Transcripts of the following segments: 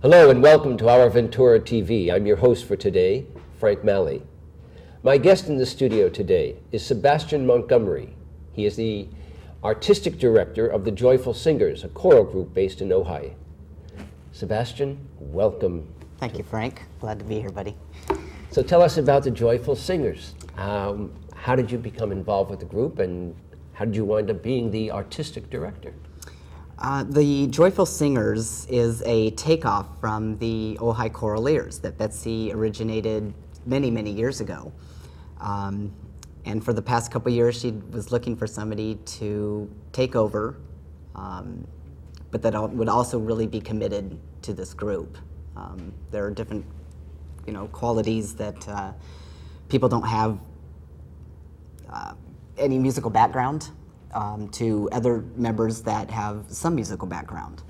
Hello and welcome to Our Ventura TV. I'm your host for today, Frank Malle. My guest in the studio today is Sabastien Montgomerie. He is the artistic director of the Joyful Singers, a choral group based in Ojai. Sabastien, welcome. Thank you, Frank. Glad to be here, buddy. So tell us about the Joyful Singers. How did you become involved with the group, and how did you wind up being the artistic director? The Joyful Singers is a takeoff from the Ojai Choraleers that Betsy originated many, many years ago. And for the past couple years, she was looking for somebody to take over, but that would also really be committed to this group. There are different, qualities that people don't have any musical background. To other members that have some musical background.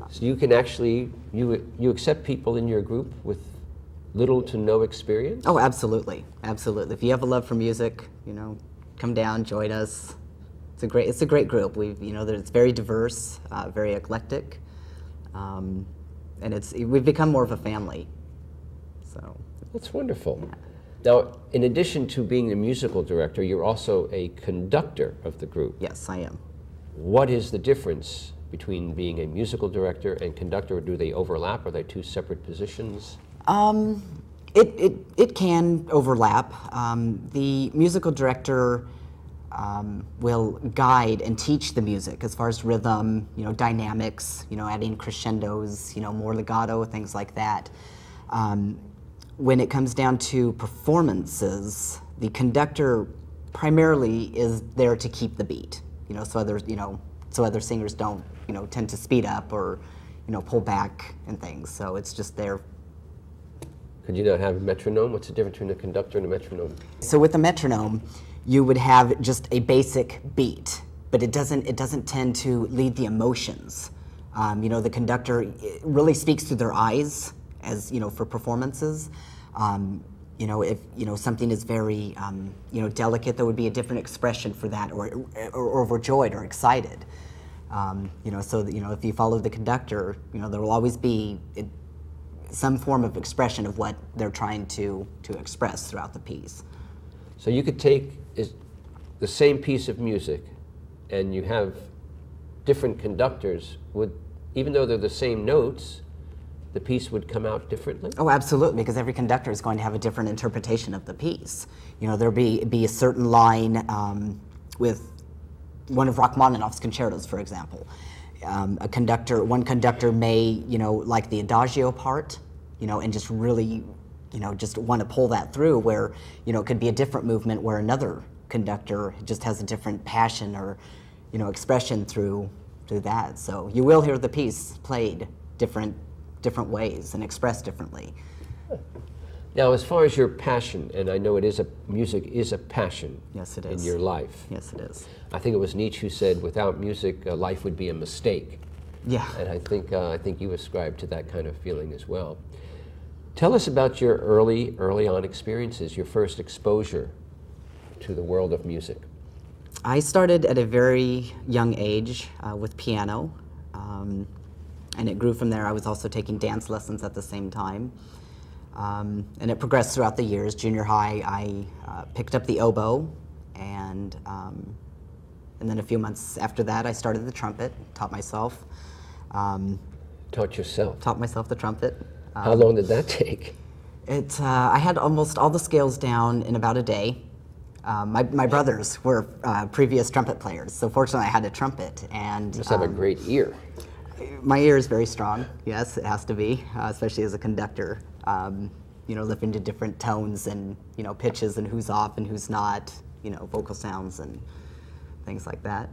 So you can actually, you accept people in your group with little to no experience? Oh, absolutely, absolutely. If you have a love for music, come down, join us. It's a great group. It's very diverse, very eclectic, and we've become more of a family. So that's wonderful. Yeah. Now, in addition to being the musical director, you're also a conductor of the group. Yes, I am. What is the difference between being a musical director and conductor? Do they overlap? Are they two separate positions? It can overlap. The musical director will guide and teach the music as far as rhythm, dynamics, adding crescendos, more legato, things like that. When it comes down to performances, the conductor primarily is there to keep the beat. So other singers don't, tend to speed up or, pull back and things. So it's just there. Could you not have a metronome? What's the difference between a conductor and a metronome? So with a metronome, you would have just a basic beat, but it doesn't tend to lead the emotions. The conductor really speaks through their eyes. As for performances, if something is very delicate, there would be a different expression for that, or overjoyed or excited. If you follow the conductor, there will always be some form of expression of what they're trying to express throughout the piece. So you could take the same piece of music, and you have different conductors. Even though they're the same notes, the piece would come out differently? Oh, absolutely, because every conductor is going to have a different interpretation of the piece. There'll be a certain line with one of Rachmaninoff's concertos, for example. One conductor may, like the adagio part, and just really, just want to pull that through, where, it could be a different movement where another conductor just has a different passion or, expression through that. So you will hear the piece played different ways and expressed differently. Now, as far as your passion, and I know music is a passion. Yes, it is. In your life. Yes, it is. I think it was Nietzsche who said, "Without music, life would be a mistake." Yeah. And I think you ascribe to that kind of feeling as well. Tell us about your early on experiences, your first exposure to the world of music. I started at a very young age with piano. And it grew from there. I was also taking dance lessons at the same time. And it progressed throughout the years. Junior high, I picked up the oboe, and then a few months after that, I started the trumpet, taught myself. Taught yourself? Taught myself the trumpet. How long did that take? I had almost all the scales down in about a day. My brothers were previous trumpet players, so fortunately I had a trumpet. And you must have a great ear. My ear is very strong, yes, it has to be, especially as a conductor. Listening to different tones and, pitches and who's off and who's not, vocal sounds and things like that.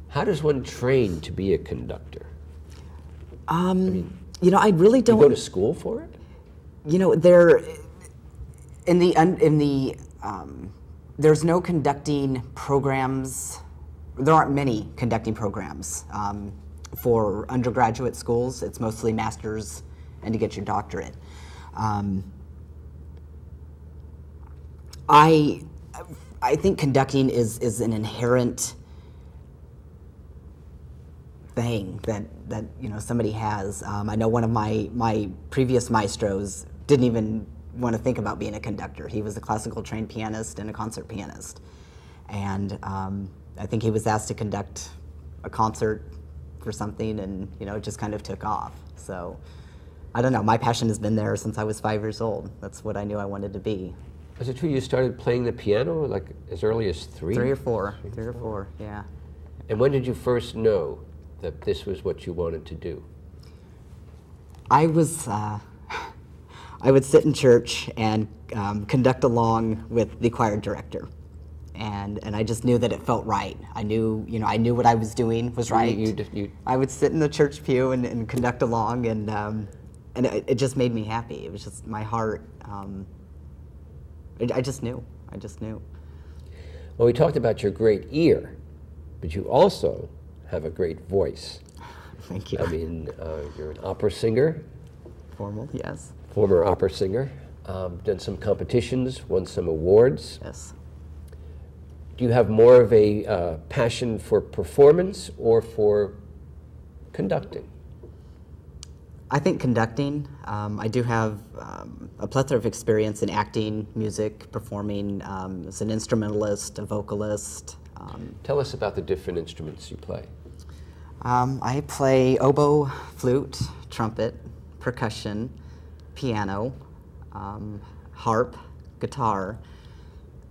How does one train to be a conductor? I really don't... You go to school for it? There's no conducting programs. There aren't many conducting programs. For undergraduate schools, it's mostly master's and to get your doctorate. I think conducting is an inherent thing that you know somebody has. I know one of my previous maestros didn't even want to think about being a conductor. He was a classical trained pianist and a concert pianist, and I think he was asked to conduct a concert for something, and you know it just kind of took off. So I don't know. My passion has been there since I was 5 years old. That's what I knew I wanted to be. Is it true you started playing the piano like as early as 3? 3 or 4. 3 or 4. Yeah. And when did you first know that this was what you wanted to do? I was, I would sit in church and conduct along with the choir director, and I just knew that it felt right. I knew, you know, I knew what I was doing was right. I would sit in the church pew and conduct along, and it just made me happy. It was just my heart. I just knew. I just knew. Well, we talked about your great ear, but you also have a great voice. Thank you. I mean, you're an opera singer. Formal, yes. Former opera singer. Done some competitions, won some awards. Yes. Do you have more of a passion for performance or for conducting? I think conducting. I do have a plethora of experience in acting, music, performing as an instrumentalist, a vocalist. Tell us about the different instruments you play. I play oboe, flute, trumpet, percussion, piano, harp, guitar,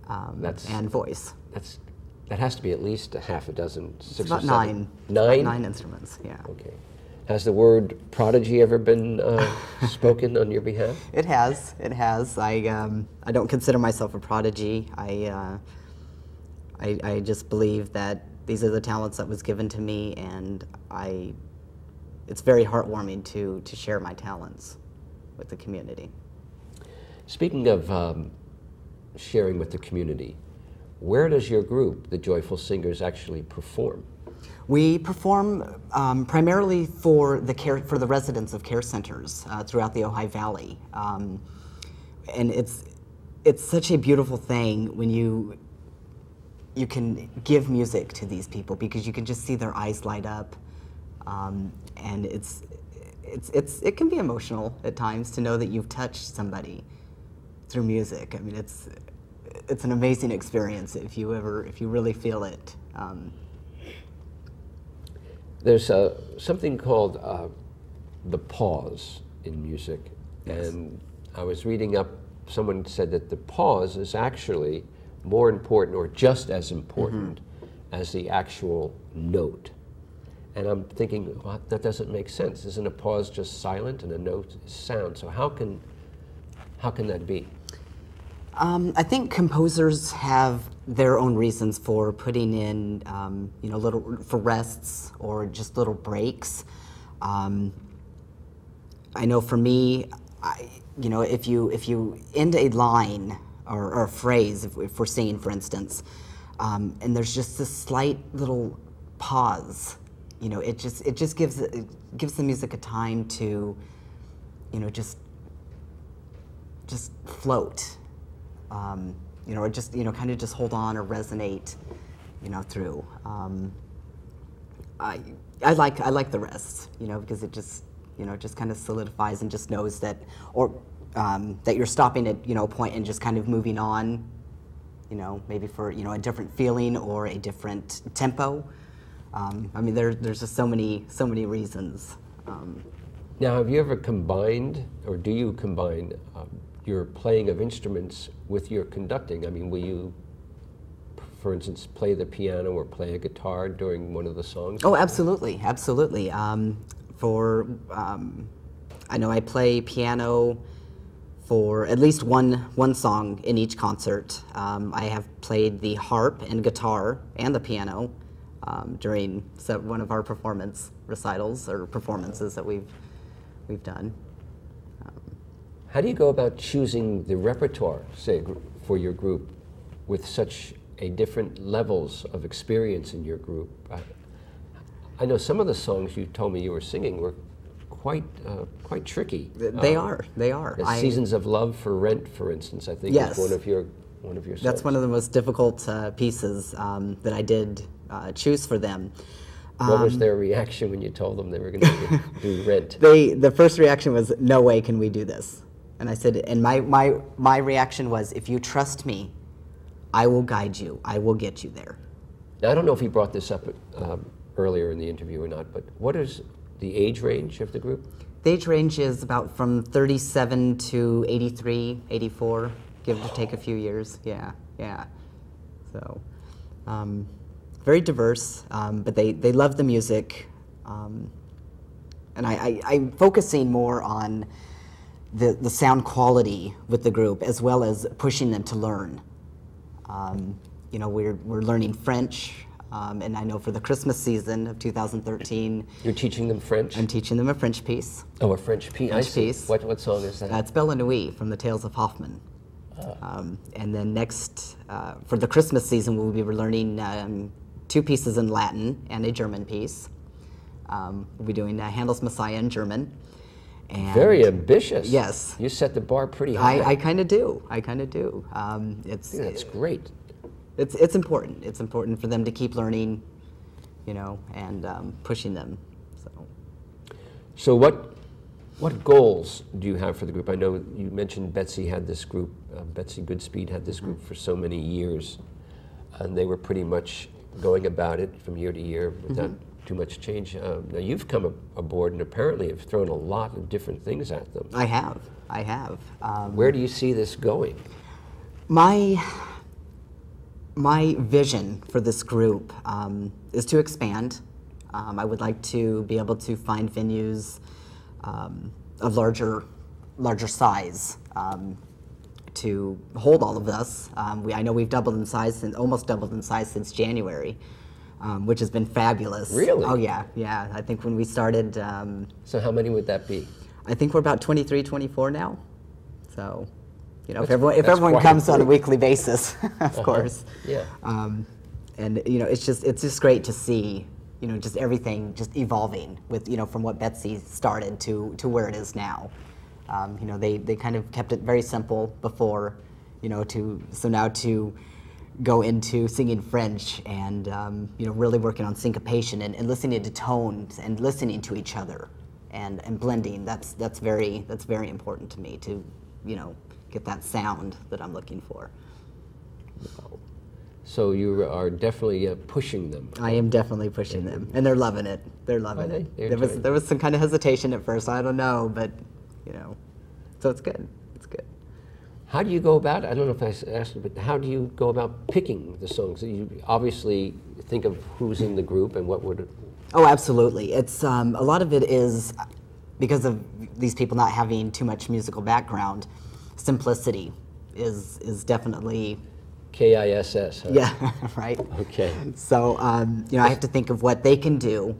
and voice. That has to be at least a half a dozen, 6 It's about or 7. 9. 9? 9 instruments, yeah. Okay. Has the word prodigy ever been spoken on your behalf? It has. It has. I don't consider myself a prodigy. I just believe that these are the talents that was given to me, and it's very heartwarming to share my talents with the community. Speaking of sharing with the community, where does your group, the Joyful Singers, actually perform? We perform primarily for the residents of care centers throughout the Ojai Valley, and it's such a beautiful thing when you can give music to these people, because you can just see their eyes light up, and it can be emotional at times to know that you've touched somebody through music. I mean, it's an amazing experience if you really feel it. There's something called the pause in music, Yes. and I was reading up, someone said that the pause is actually more important or just as important as the actual note. And I'm thinking, well, that doesn't make sense. Isn't a pause just silent and a note is sound? So how can that be? I think composers have their own reasons for putting in, for rests or just little breaks. I know for me, if you end a line or a phrase, if we're singing, for instance, and there's just this slight little pause, it just gives the music a time to, just float. Or just kind of just hold on or resonate, through. I like the rest, because it just just kind of solidifies and just knows that, or that you're stopping at a point and just kind of moving on, maybe for a different feeling or a different tempo. I mean, there's just so many reasons. Now, have you ever combined, or do you combine your playing of instruments with your conducting? I mean, will you, for instance, play the piano or play a guitar during one of the songs? Oh, absolutely, absolutely. I know I play piano for at least one song in each concert. I have played the harp and guitar and the piano during one of our performance recitals or performances that we've done. How do you go about choosing the repertoire, say, for your group with such a different levels of experience in your group? I know some of the songs you told me you were singing were quite tricky. They are. Seasons of Love for Rent, for instance, I think yes. is one of your songs. That's one of the most difficult pieces that I did choose for them. What was their reaction when you told them they were going to do Rent? The first reaction was, no way can we do this. And I said, and my reaction was, if you trust me, I will guide you. I will get you there. Now, I don't know if he brought this up earlier in the interview or not, but what is the age range of the group? The age range is about from 37 to 83, 84, give or take a few years. Yeah, yeah. So, very diverse, but they love the music. And I'm focusing more on the sound quality with the group, as well as pushing them to learn. You know, we're learning French, and I know for the Christmas season of 2013... You're teaching them French? I'm teaching them a French piece. Oh, a French piece. French piece. What song is that? It's Belle Nuit from the Tales of Hoffmann. And then next, for the Christmas season, we'll be learning 2 pieces in Latin and a German piece. We'll be doing Handel's Messiah in German. And very ambitious. Yes. You set the bar pretty high. I kind of do. I kind of do. That's great. It's important. It's important for them to keep learning, you know, and pushing them. So what goals do you have for the group? I know you mentioned Betsy had this group, Betsy Goodspeed had this group for so many years, and they were pretty much going about it from year to year without too much change. Now you've come aboard and apparently have thrown a lot of different things at them. I have. Where do you see this going? My vision for this group is to expand. I would like to be able to find venues of larger size to hold all of us. I know we've doubled in size, almost doubled in size since January, which has been fabulous. Really? Oh yeah, yeah. I think when we started... so how many would that be? I think we're about 23, 24 now. So, you know, if everyone comes on a weekly basis, of course. Yeah. And you know, it's just great to see, you know, just everything just evolving with, you know, from what Betsy started to where it is now. You know, they kind of kept it very simple before, you know, so now to go into singing French and, you know, really working on syncopation and listening to tones and listening to each other and blending. That's very important to me to, you know, get that sound that I'm looking for. Wow. So you are definitely pushing them. I am definitely pushing them, and they're loving it. They're loving it. There was some kind of hesitation at first. I don't know, but you know, so it's good. It's good. How do you go about it? I don't know if I asked you, but how do you go about picking the songs? You obviously think of who's in the group and what would. Oh, absolutely. It's a lot of it is because of these people not having too much musical background. Simplicity is definitely. KISS, huh? Yeah, right. Okay. So, you know, I have to think of what they can do,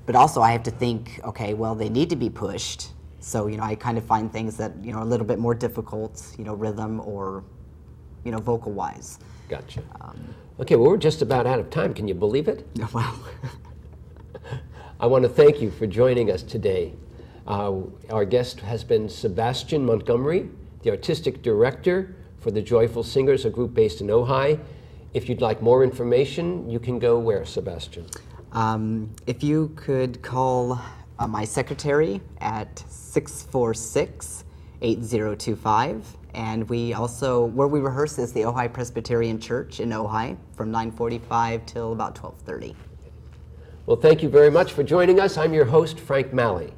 but also I have to think, okay, well, they need to be pushed. So, you know, I kind of find things that, you know, are a little bit more difficult, you know, rhythm or, you know, vocal-wise. Gotcha. Okay, well, we're just about out of time. Can you believe it? Wow. I want to thank you for joining us today. Our guest has been Sabastien Montgomerie, the Artistic Director for the Joyful Singers, a group based in Ojai. If you'd like more information, you can go where, Sabastien? If you could call my secretary at 646-8025, and where we rehearse is the Ojai Presbyterian Church in Ojai from 9:45 till about 12:30. Well, thank you very much for joining us. I'm your host, Frank Malle.